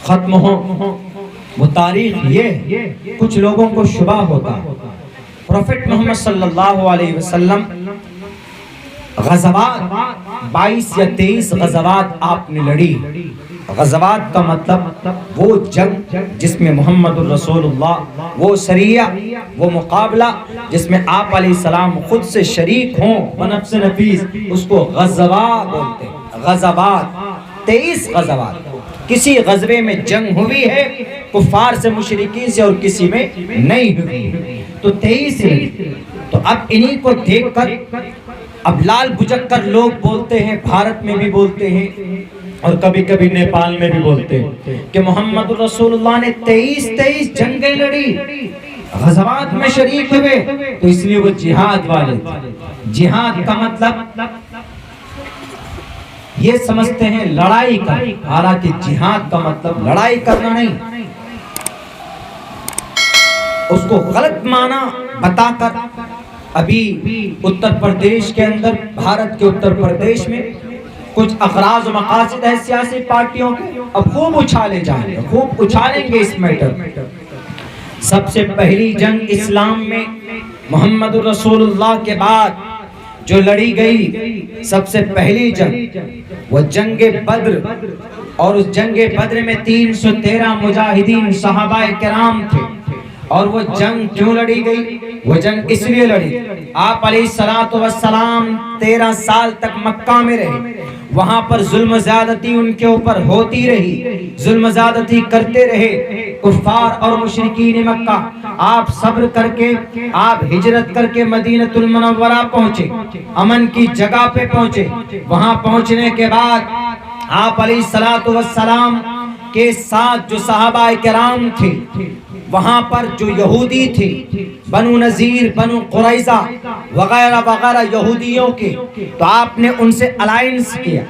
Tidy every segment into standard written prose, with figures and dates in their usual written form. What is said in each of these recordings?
ختم ہو وہ تاریخ یہ کچھ لوگوں کو شبہ ہوتا ہے۔ پروفٹ محمد صلی اللہ علیہ وسلم غزوات 22 یا 23 غزوات آپ نے لڑی۔ غزوات کا مطلب وہ جنگ جس میں محمد الرسول اللہ، وہ سریہ، وہ مقابلہ جس میں آپ علیہ السلام خود سے شریک ہوں بنفس نفیس، اس کو غزوات بولتے ہیں۔ غزوات 23 غزوات، کسی غزوے میں جنگ ہوئی ہے کفار سے، مشرکین سے، اور کسی میں نہیں ہوئی، تو 23 ہے۔ تو اب انہی کو دیکھ کر اب لال بجک کر لوگ بولتے ہیں، بھارت میں بھی بولتے ہیں اور کبھی کبھی نیپال میں بھی بولتے ہیں کہ محمد رسول اللہ نے 23 جنگیں لڑی، غزوات میں شریک ہوئے، تو اس لیے وہ جہاد والے تھے۔ جہاد کا مطلب یہ سمجھتے ہیں لڑائی کا، حالانکہ جہاد کا مطلب لڑائی کرنا نہیں، اس کو غلط معنی بتا کر ابھی اتر پردیش کے اندر، بھارت کے اتر پردیش میں کچھ اغراض و مقاصد ہے سیاسی پارٹیوں کے، اب خوب اچھالے جائیں گے، خوب اچھالیں گے اس میٹر۔ سب سے پہلی جنگ اسلام میں محمد رسول اللہ کے بعد جو لڑی گئی، سب سے پہلی جنگ وہ جنگ بدر، اور اس جنگ بدر میں 313 مجاہدین صحابہ کرام تھے۔ اور وہ جنگ کیوں لڑی گئی؟ وہ جنگ اس لیے لڑی، آپ علیہ السلام 13 سال تک مکہ میں رہے، وہاں پر ظلم زیادتی ان کے اوپر ہوتی رہی، ظلم زیادتی کرتے رہے کفار اور مشرکین مکہ۔ آپ صبر کر کے، آپ ہجرت کر کے مدینہ المنورہ پہنچے، امن کی جگہ پہ پہنچے۔ وہاں پہنچنے کے بعد آپ علیہ السلام کے ساتھ جو صحابہ کرام تھے، وہاں پر جو یہودی تھے، بنو نذیر، بنو قریظہ وغیرہ وغیرہ یہودیوں کے، تو آپ نے ان سے الائنس کیا،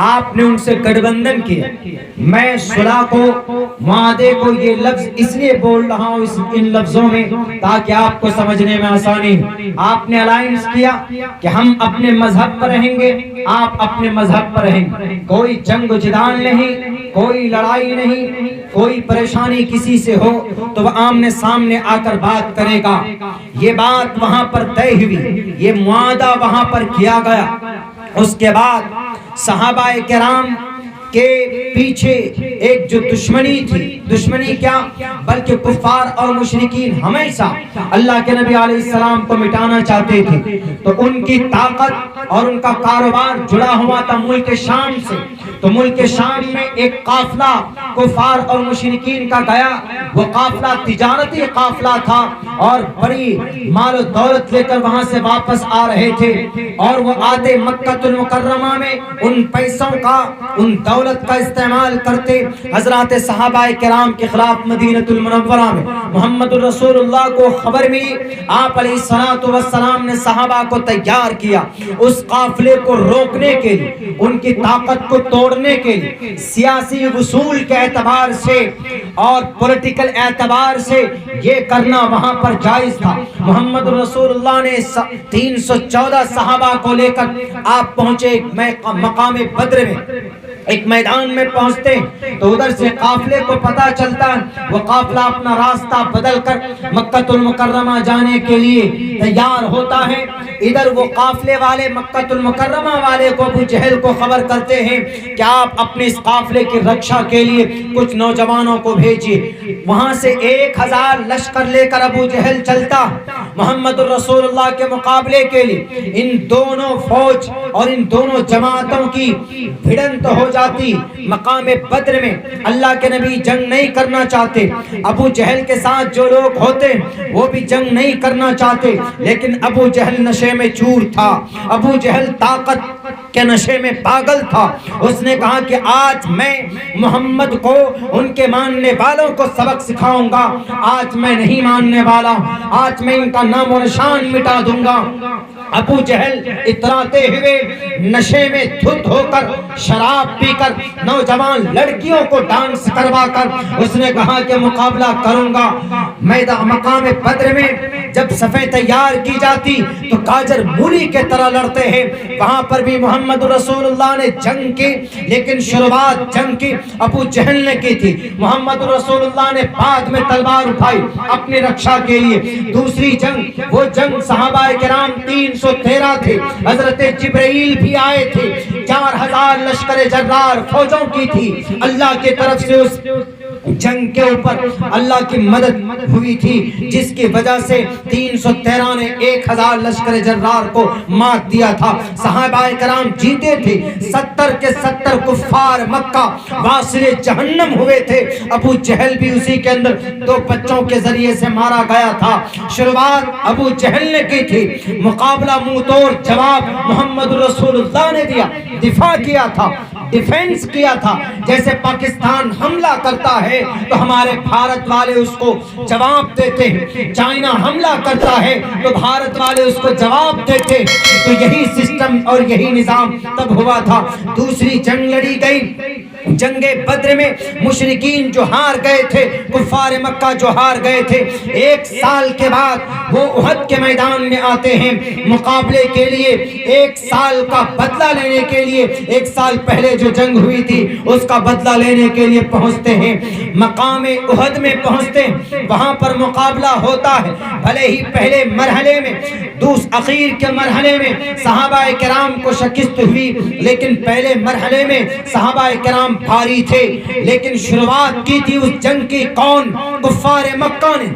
آپ نے ان سے گٹھ بندھن کیا۔ میں صلح کو، معاہدے کو، یہ لفظ اس لیے بول رہا ہوں ان لفظوں میں تاکہ آپ کو سمجھنے میں آسانی ہو۔ آپ نے الائنس کیا کہ ہم اپنے مذہب پر رہیں گے، آپ اپنے مذہب پر رہیں گے، کوئی جنگ و جدال نہیں، کوئی لڑائی نہیں، کوئی پریشانی کسی سے ہو تو وہ آمنے سامنے آ کر بات کرے گا۔ یہ بات وہاں پر طے ہوئی، یہ معاہدہ وہاں پر کیا گیا۔ اس کے بعد صحابہ کرام کے پیچھے ایک جو دشمنی تھی، دشمنی کیا بلکہ کفار اور مشرکین ہمیشہ اللہ کے نبی علیہ السلام کو مٹانا چاہتے تھے، تو ان کی طاقت اور ان کا کاروبار جڑا ہوا تھا ملک شام سے۔ تو ملک شام میں ایک قافلہ کفار اور مشرکین کا گیا، وہ قافلہ تجارتی قافلہ تھا، اور بڑی مال و دولت لے کر وہاں سے واپس آ رہے تھے، اور وہ آتے مکہ المکرمہ میں ان پیسوں کا، ان دولت کا استعمال کرتے حضرات صحابہ کرام کے خلاف۔ مدینہ المنورہ میں محمد الرسول اللہ کو خبر ملی، آپ علیہ السلام نے صحابہ کو تیار کیا اس قافلے کو روکنے کے لیے، ان کی طاقت کو توڑنے کے لیے، سیاسی وصول کے اعتبار سے اور پولیٹیکل اعتبار سے یہ کرنا وہاں پر جائز تھا۔ محمد رسول اللہ نے 314 صحابہ کو لے کر آپ پہنچے مقام بدر میں، ایک میدان میں پہنچتے تو ادھر سے قافلے کو پتہ چلتا ہے، وہ قافلہ اپنا راستہ بدل کر مکہ المکرمہ جانے کے لیے تیار ہوتا ہے۔ ادھر وہ قافلے والے مکہ المکرمہ والے کو، ابو جہل کو خبر کرتے ہیں کہ آپ اپنے اس قافلے کی رکشا کے لیے کچھ نوجوانوں کو بھیجیے۔ وہاں سے 1000 لشکر لے کر ابو جہل چلتا محمد الرسول اللہ کے مقابلے کے لیے۔ ان دونوں فوج اور ان دونوں جماعتوں کی بھڑنت ہو جاتی مقام بدر میں۔ اللہ کے نبی جنگ نہیں کرنا چاہتے، ابو جہل کے ساتھ جو لوگ ہوتے وہ بھی جنگ نہیں کرنا چاہتے، لیکن ابو جہل نشے میں چور تھا، ابو جہل طاقت کے نشے میں پاگل تھا۔ اس نے کہا کہ آج میں محمد کو، ان کے ماننے والوں کو سبق سکھاؤں گا، آج میں نہیں ماننے والا، آج میں ان کا نام و نشان مٹا دوں گا۔ ابو جہل اتراتے ہوئے نشے میں دھت ہو کر شراب پی کر نوجوان لڑکیوں کو ڈانس کروا کر اس نے کہا کہ مقابلہ کروں گا۔ میدان مقام بدر میں جب صفیں تیار کی جاتی تو کاجر مولی کے طرح لڑتے ہیں، وہاں پر بھی محمد رسول اللہ نے جنگ کی، لیکن شروعات جنگ کی ابو جہل نے کی تھی۔ محمد رسول اللہ نے بعد میں تلوار اٹھائی اپنی رکشا کے لیے۔ دوسری جنگ، وہ جنگ صحابہ کرام 313 تھے، حضرت جبرائیل بھی آئے تھے، 4000 لشکر جرار فوجوں کی تھی۔ اللہ کی طرف سے اس جنگ کے اوپر اللہ کی مدد ہوئی تھی، جس کی وجہ سے 313 نے 1000 لشکر جرار کو مات دیا تھا۔ صحابہ کرام جیتے تھے، 70 کے 70 کفار مکہ واصل جہنم ہوئے تھے۔ ابو جہل بھی اسی کے اندر 2 بچوں کے ذریعے سے مارا گیا تھا۔ شروعات ابو جہل نے کی تھی، مقابلہ منہ توڑ جواب محمد رسول اللہ نے دیا، دفاع کیا تھا، ڈیفنس کیا تھا۔ جیسے پاکستان حملہ کرتا ہے تو ہمارے بھارت والے اس کو جواب دیتے ہیں، چائنا حملہ کرتا ہے تو بھارت والے اس کو جواب دیتے ہیں۔ تو یہی سسٹم اور یہی نظام تب ہوا تھا۔ دوسری جنگ لڑی گئی، جنگ بدر میں مشرکین جو ہار گئے تھے، کفار مکہ جو ہار گئے تھے، 1 سال کے بعد وہ احد کے میدان میں آتے ہیں مقابلے کے لیے، 1 سال کا بدلہ لینے کے لیے۔ 1 سال پہلے جو جنگ ہوئی تھی اس کا بدلہ لینے کے لیے پہنچتے ہیں، مقام احد میں پہنچتے ہیں، وہاں پر مقابلہ ہوتا ہے۔ بھلے ہی پہلے مرحلے میں، اخیر کے مرحلے میں صحابہ کرام کو شکست ہوئی، لیکن پہلے مرحلے میں صحابہ کرام بھاری تھے۔ لیکن شروعات کی تھی اس جنگ کی کون؟ کفار مکہ نے،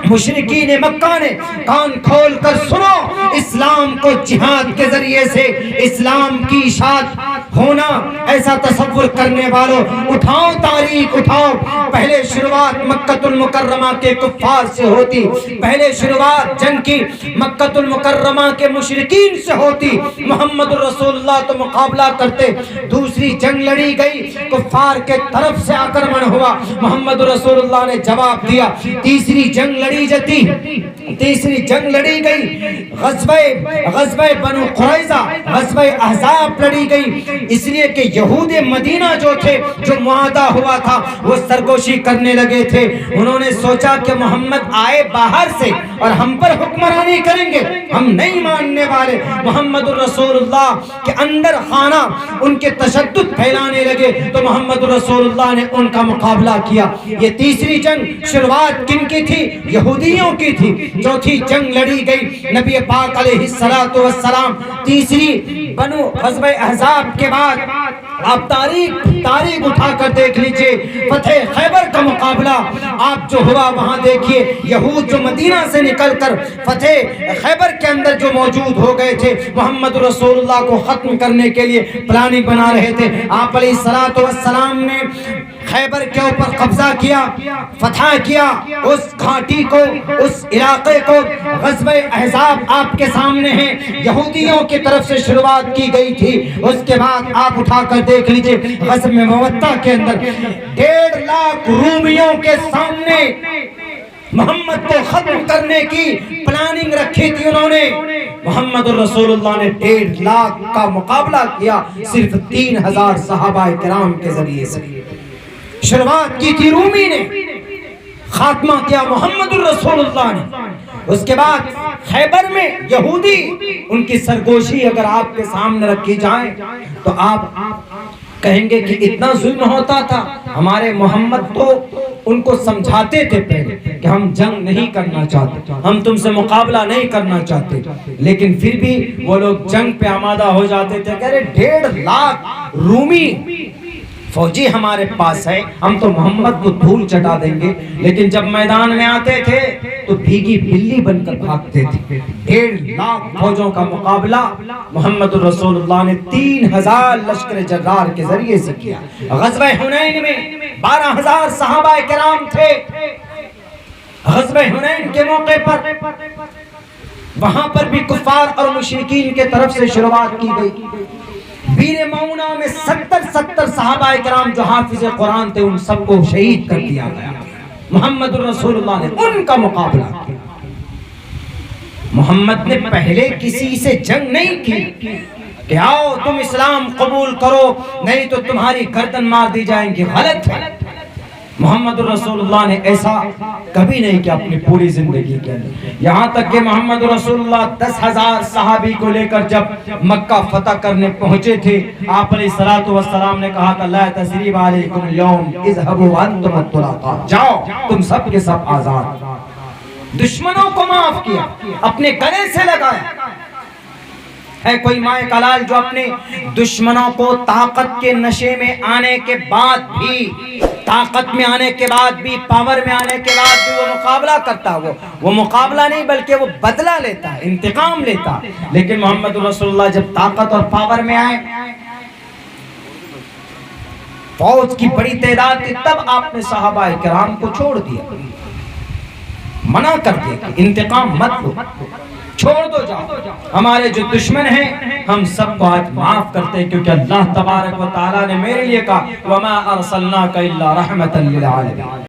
مشرکین مکہ نے۔ کان کھول کر سنو، اسلام کو جہاد کے ذریعے سے اسلام کی اشاعت ہونا، ایسا تصور کرنے والوں اٹھاؤ تاریخ اٹھاؤ۔ پہلے شروعات مکہ المکرمہ کے کفار سے ہوتی، پہلے شروعات جنگ کی مکہ المکرمہ کے مشرکین سے ہوتی، محمد رسول اللہ تو مقابلہ کرتے۔ دوسری جنگ لڑی گئی، کفار کے طرف سے آکرمن ہوا، محمد رسول اللہ نے جواب دیا۔ تیسری جنگ لڑی جاتی، تیسری جنگ لڑی گئی، غزوہ بنو قریظہ، غزوہ احزاب لڑی گئی، اس لیے کہ یہود مدینہ جو تھے، جو معاہدہ ہوا تھا، وہ سرگوشی کرنے لگے تھے۔ انہوں نے سوچا کہ محمد آئے باہر سے اور ہم پر حکمرانی کریں گے، ہم نہیں ماننے والے۔ محمد رسول اللہ کے اندر خانہ ان کے تشدد پھیلانے لگے تو محمد رسول اللہ نے ان کا مقابلہ کیا۔ یہ تیسری جنگ شروعات کن کی تھی؟ یہودیوں کی تھی۔ چوتھی جنگ لڑی گئی نبی پاک علیہ السلام، تیسری بنو غزوہ احزاب کے بعد آپ تاریخ اٹھا کر دیکھ لیجئے، فتح خیبر کا مقابلہ آپ جو ہوا وہاں دیکھیے، یہود جو مدینہ سے نکل کر فتح خیبر کے اندر جو موجود ہو گئے تھے، محمد رسول اللہ کو ختم کرنے کے لیے پلاننگ بنا رہے تھے۔ آپ علیہ السلام نے خیبر کے اوپر قبضہ کیا، فتح کیا اس گھاٹی کو، اس علاقے کو۔ غزوہ احزاب آپ کے سامنے ہیں، یہودیوں کی طرف سے شروعات کی گئی تھی۔ اس کے بعد آپ اٹھا کر دیکھ لیجئے، غزوہ موتہ کے اندر 1.5 لاکھ رومیوں کے سامنے محمد کو ختم کرنے کی پلاننگ رکھی تھی انہوں نے۔ محمد رسول اللہ نے 1.5 لاکھ کا مقابلہ کیا صرف 3000 صحابہ کرام کے ذریعے سے۔ شروعات کی تھی رومی نے، خاتمہ کیا محمد الرسول اللہ نے۔ اس کے بعد خیبر میں یہودی، ان کی سرگوشی اگر آپ کے سامنے رکھی جائے تو آپ کہیں گے کہ اتنا ظلم ہوتا تھا۔ ہمارے محمد تو ان کو سمجھاتے تھے پہلے کہ ہم جنگ نہیں کرنا چاہتے، ہم تم سے مقابلہ نہیں کرنا چاہتے، لیکن پھر بھی وہ لوگ جنگ پہ آمادہ ہو جاتے تھے۔ کہہ رہے 1.5 لاکھ رومی فوجی ہمارے پاس ہے، ہم تو محمد کو دھول چٹا دیں گے، لیکن جب میدان میں آتے تھے تو بھیگی بلی بن کر بھاگتے تھے۔ 1.5 لاکھ فوجوں کا مقابلہ محمد رسول اللہ نے 3000 لشکر جرار کے ذریعے سے کیا۔ غزوہ حنین میں 12000 صحابہ کرام تھے۔ غزوہ حنین کے موقع پر وہاں پر بھی کفار اور مشرکین کے طرف سے شروعات کی گئی۔ بیر معونہ میں 70 صحابہ کرام جو حافظ قرآن تھے، ان سب کو شہید کر دیا گیا۔ محمد رسول اللہ نے ان کا مقابلہ کیا۔ محمد نے پہلے کسی سے جنگ نہیں کی کہ آؤ تم اسلام قبول کرو نہیں تو تمہاری گردن مار دی جائیں گی، غلط ہے۔ محمد رسول اللہ نے ایسا کبھی نہیں کیا اپنی پوری زندگی کے اندر، یہاں تک کہ محمد رسول اللہ 10,000 صحابی کو لے کر جب مکہ فتح کرنے پہنچے تھے، آپ علیہ الصلوۃ والسلام نے کہا تھا لا تثریب علیکم اليوم اذهبوا وانتم الطلقاء، جاؤ تم سب کے سب آزاد۔ دشمنوں کو معاف کیا، اپنے گلے سے لگایا۔ ہے کوئی مائے کلال جو اپنے دشمنوں کو طاقت کے نشے میں آنے کے بعد بھی، طاقت میں آنے کے بعد بھی، پاور میں آنے کے بعد بھی وہ مقابلہ کرتا، وہ مقابلہ نہیں بلکہ وہ بدلہ لیتا، انتقام لیتا۔ لیکن محمد رسول اللہ جب طاقت اور پاور میں آئے، فوج کی بڑی تعداد تھی، تب آپ نے صحابہ کرام کو چھوڑ دیا، منع کر دیا کہ انتقام مت لو، چھوڑ دو، جاؤ۔ ہمارے جو دشمن ہیں ہم سب کو آج معاف کرتے ہیں، کیونکہ اللہ تبارک و تعالیٰ نے میرے لیے کہا وَمَا أَرْسَلْنَاكَ إِلَّا رَحْمَةً لِلْعَالَمِينَ۔